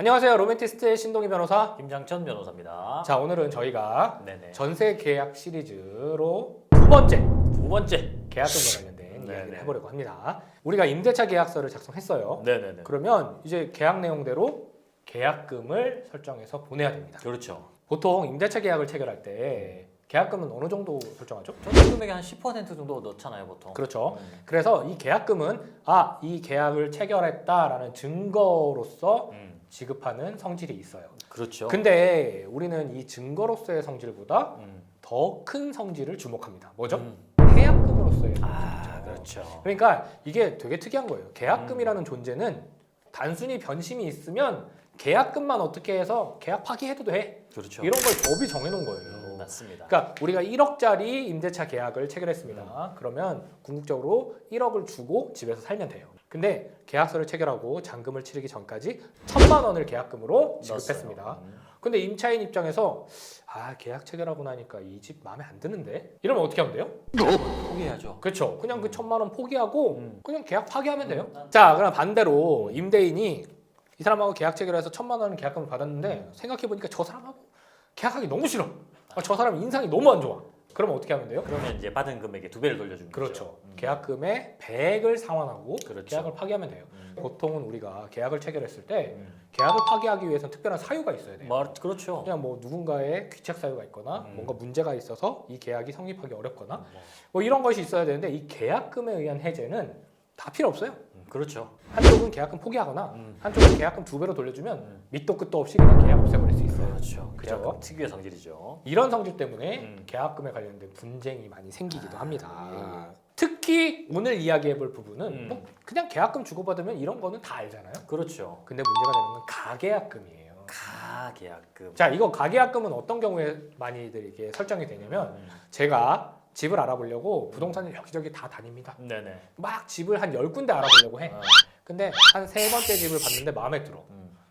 안녕하세요. 로맨티스트의 신동희 변호사. 김장천 변호사입니다. 자, 오늘은 저희가 네네. 전세 계약 시리즈로 두 번째 두 번째. 계약금과 관련된 네네. 이야기를 해보려고 합니다. 우리가 임대차 계약서를 작성했어요. 네네네. 그러면 이제 계약 내용대로 계약금을 설정해서 보내야 됩니다. 그렇죠. 보통 임대차 계약을 체결할 때 계약금은 어느 정도 설정하죠? 전세 금액의 한 10% 정도 넣잖아요, 보통. 그렇죠. 그래서 이 계약금은 이 계약을 체결했다라는 증거로서 지급하는 성질이 있어요. 그렇죠. 근데 우리는 이 증거로서의 성질보다 음. 더 큰 성질을 주목합니다. 뭐죠? 음. 계약금으로서의 성질이죠. 그렇죠. 그러니까 이게 되게 특이한 거예요. 계약금이라는 존재는 단순히 변심이 있으면 계약금만 어떻게 해서 계약 파기해도 돼. 그렇죠. 이런 걸 법이 정해놓은 거예요. 맞습니다. 그러니까 우리가 1억짜리 임대차 계약을 체결했습니다. 그러면 궁극적으로 1억을 주고 집에서 살면 돼요. 근데 계약서를 체결하고 잔금을 치르기 전까지 1,000만 원을 계약금으로 지급했습니다. 넣었어요. 근데 임차인 입장에서 계약 체결하고 나니까 이 집 마음에 안 드는데? 이러면 어떻게 하면 돼요? 포기해야죠. 그렇죠. 그냥 그 1,000만 원 포기하고 그냥 계약 파기하면 돼요. 음. 자, 그럼 반대로 임대인이 이 사람하고 계약 체결해서 1,000만 원 계약금을 받았는데 생각해보니까 저 사람하고 계약하기 너무 싫어. 저 사람 인상이 너무 안 좋아. 그러면 어떻게 하면 돼요? 그러면 이제 받은 금액의 2배를 돌려주는 그렇죠. 거죠. 계약금의 100을 상환하고 그렇죠. 계약을 파기하면 돼요. 보통은 우리가 계약을 체결했을 때 음. 계약을 파기하기 위해서는 특별한 사유가 있어야 돼요. 그렇죠. 그냥 뭐 누군가의 귀책 사유가 있거나 뭔가 문제가 있어서 이 계약이 성립하기 어렵거나 뭐 이런 것이 있어야 되는데 이 계약금에 의한 해제는 다 필요 없어요. 그렇죠. 한쪽은 계약금 포기하거나 한쪽은 계약금 2배로 돌려주면 밑도 끝도 없이 그냥 계약 없애버릴 수 있어요. 그렇죠. 그죠? 계약금 특유의 성질이죠. 이런 성질 때문에 음. 계약금에 관련된 분쟁이 많이 생기기도 합니다. 특히 오늘 이야기해볼 부분은 뭐 그냥 계약금 주고받으면 이런 거는 다 알잖아요. 그렇죠. 근데 문제가 되는 건 가계약금이에요. 가계약금. 자, 이거 가계약금은 어떤 경우에 많이들 이게 설정이 되냐면 제가 집을 알아보려고 부동산을 여기저기 다 다닙니다. 네네. 막 집을 한 10군데 알아보려고 해. 어. 근데 한 3번째 집을 봤는데 마음에 들어.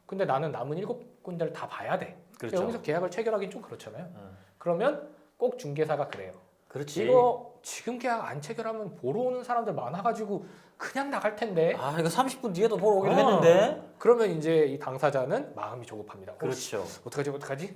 근데 나는 남은 7군데를 다 봐야 돼. 그렇죠. 여기서 계약을 체결하기는 좀 그렇잖아요. 어. 그러면 꼭 중개사가 그래요. 그렇지. 이거 지금 계약 안 체결하면 보러 오는 사람들 많아가지고 그냥 나갈 텐데. 이거 30분 뒤에도 보러 오기로 어. 했는데. 그러면 이제 이 당사자는 마음이 조급합니다. 그렇죠. 어떡하지?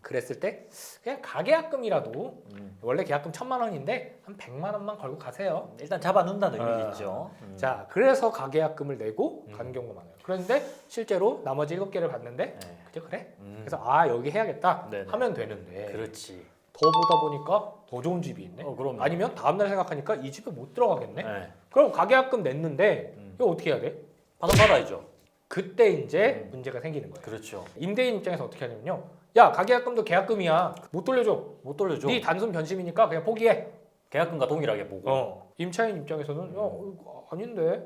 그랬을 때 그냥 가계약금이라도 원래 계약금 1,000만 원인데 한 100만 원만 걸고 가세요. 일단 잡아놓는다는 의미겠죠. 자, 그래서 가계약금을 내고 가는 경우가 많아요. 그런데 실제로 나머지 7개를 봤는데 네. 그래? 그래서 여기 해야겠다 네네. 하면 되는데 그렇지. 더 보다 보니까 더 좋은 집이 있네. 그럼. 아니면 다음날 생각하니까 이 집에 못 들어가겠네. 네. 그럼 가계약금 냈는데 이거 어떻게 해야 돼? 받아야죠. 그때 이제 문제가 생기는 거예요. 그렇죠. 임대인 입장에서 어떻게 하냐면요. 야, 가계약금도 계약금이야. 못 돌려줘. 못 돌려줘. 네 단순 변심이니까 그냥 포기해. 계약금과 동일하게 보고. 임차인 입장에서는 이거 아닌데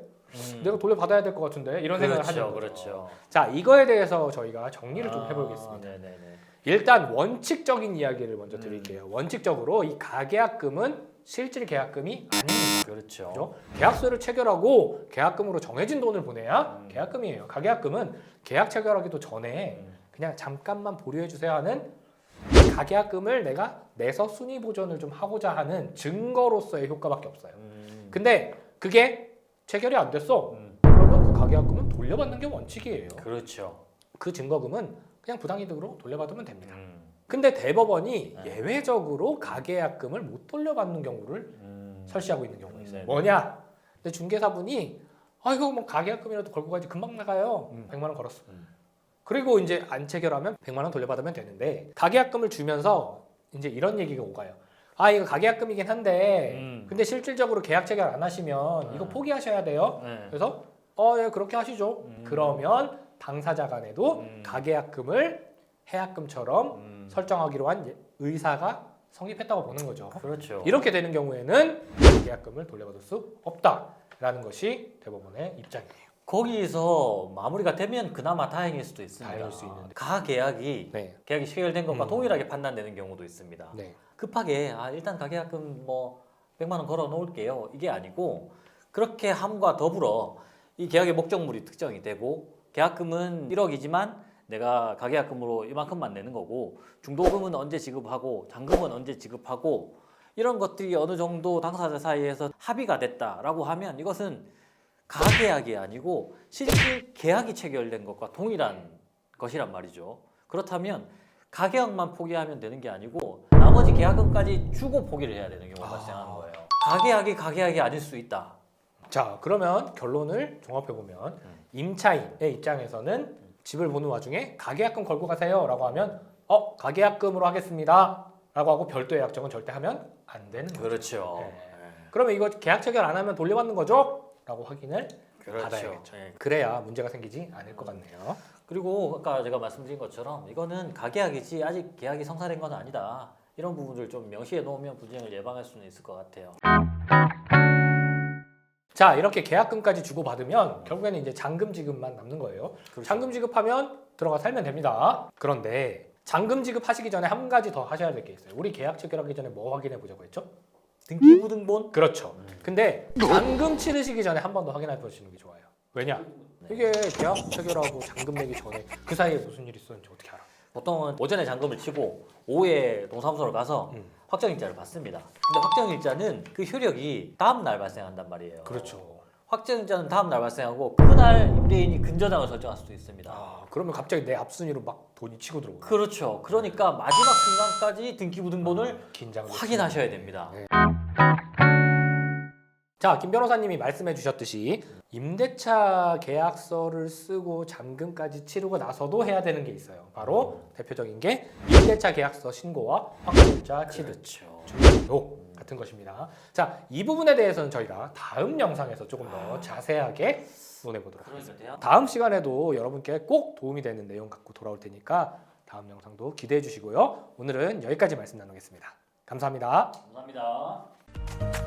내가 돌려받아야 될 것 같은데 이런 생각을 하는 거죠. 그렇죠. 자, 이거에 대해서 저희가 정리를 좀 해보겠습니다. 네네네. 일단 원칙적인 이야기를 먼저 드릴게요. 원칙적으로 이 가계약금은 실질 계약금이 아닙니다. 그렇죠. 그죠? 계약서를 체결하고 계약금으로 정해진 돈을 보내야 계약금이에요. 가계약금은 계약 체결하기도 전에 그냥 잠깐만 보류해 주세요 하는 가계약금을 내가 내서 순위 보전을 좀 하고자 하는 증거로서의 효과밖에 없어요. 근데 그게 체결이 안 됐어. 그러면 그 가계약금은 돌려받는 게 원칙이에요. 그렇죠. 그 증거금은 그냥 부당이득으로 돌려받으면 됩니다. 근데 대법원이 예외적으로 가계약금을 못 돌려받는 경우를 설치하고 있는 경우가 있어요. 뭐냐? 근데 중개사분이 이거 뭐 가계약금이라도 걸고 가지 금방 나가요. 100만 원 걸었어. 그리고 이제 안 체결하면 100만 원 돌려받으면 되는데 가계약금을 주면서 이제 이런 얘기가 오가요. 이거 가계약금이긴 한데 근데 실질적으로 계약 체결 안 하시면 이거 포기하셔야 돼요. 그래서 예, 그렇게 하시죠. 그러면 당사자 간에도 가계약금을 해약금처럼 설정하기로 한 의사가 성립했다고 보는 거죠. 그렇죠. 이렇게 되는 경우에는 계약금을 돌려받을 수 없다라는 것이 대법원의 입장이에요. 거기서 마무리가 되면 그나마 다행일 수도 있습니다. 다행일 수 있는데. 가계약이 네. 계약이 체결된 것과 동일하게 판단되는 경우도 있습니다. 네. 급하게 일단 가계약금 뭐 100만 원 걸어 놓을게요. 이게 아니고 그렇게 함과 더불어 이 계약의 목적물이 특정이 되고 계약금은 1억이지만 내가 가계약금으로 이만큼만 내는 거고 중도금은 언제 지급하고 잔금은 언제 지급하고 이런 것들이 어느 정도 당사자 사이에서 합의가 됐다라고 하면 이것은 가계약이 아니고 실질 계약이 체결된 것과 동일한 것이란 말이죠. 그렇다면 가계약만 포기하면 되는 게 아니고 나머지 계약금까지 주고 포기를 해야 되는 경우가 발생하는 거예요. 가계약이 아닐 수 있다. 자, 그러면 결론을 종합해 보면 임차인의 입장에서는 집을 보는 와중에 가계약금 걸고 가세요라고 하면 가계약금으로 하겠습니다. 라고 하고 별도의 약정은 절대 하면 안 되는 거죠. 그렇죠. 네. 그러면 이거 계약 체결 안 하면 돌려받는 거죠? 라고 확인을 그렇죠. 받아야겠죠. 네. 그래야 문제가 생기지 않을 것 같네요. 그리고 아까 제가 말씀드린 것처럼 이거는 가계약이지 아직 계약이 성사된 건 아니다. 이런 부분들 좀 명시해 놓으면 분쟁을 예방할 수는 있을 것 같아요. 자, 이렇게 계약금까지 주고받으면 결국에는 이제 잔금 지급만 남는 거예요. 그렇죠. 잔금 지급하면 들어가 살면 됩니다. 그런데 잔금 지급하시기 전에 한 가지 더 하셔야 될 게 있어요. 우리 계약 체결하기 전에 뭐 확인해 보자고 했죠? 등기부등본? 그렇죠. 근데 잔금 치르시기 전에 한 번 더 확인해 보시는 게 좋아요. 왜냐? 이게 계약 체결하고 잔금 내기 전에 그 사이에 무슨 일이 있었는지 어떻게 알아? 보통은 오전에 잔금을 치고 오후에 동사무소를 가서 확정일자를 받습니다. 근데 확정일자는 그 효력이 다음 날 발생한단 말이에요. 그렇죠. 확정일자는 다음 날 발생하고 그날 임대인이 근저당을 설정할 수도 있습니다. 그러면 갑자기 내 앞순위로 막 돈이 치고 들어오고. 그렇죠. 그러니까 마지막 순간까지 등기부등본을 긴장을 확인하셔야 됩니다. 네. 자, 김 변호사님이 말씀해 주셨듯이 임대차 계약서를 쓰고 잔금까지 치르고 나서도 해야 되는 게 있어요. 바로 대표적인 게 임대차 계약서 신고와 확정일자 취득, 그렇죠. 중복 같은 것입니다. 자, 이 부분에 대해서는 저희가 다음 영상에서 조금 더 자세하게 논해보도록 하겠습니다. 그러니까요. 다음 시간에도 여러분께 꼭 도움이 되는 내용 갖고 돌아올 테니까 다음 영상도 기대해 주시고요. 오늘은 여기까지 말씀 나누겠습니다. 감사합니다. 감사합니다.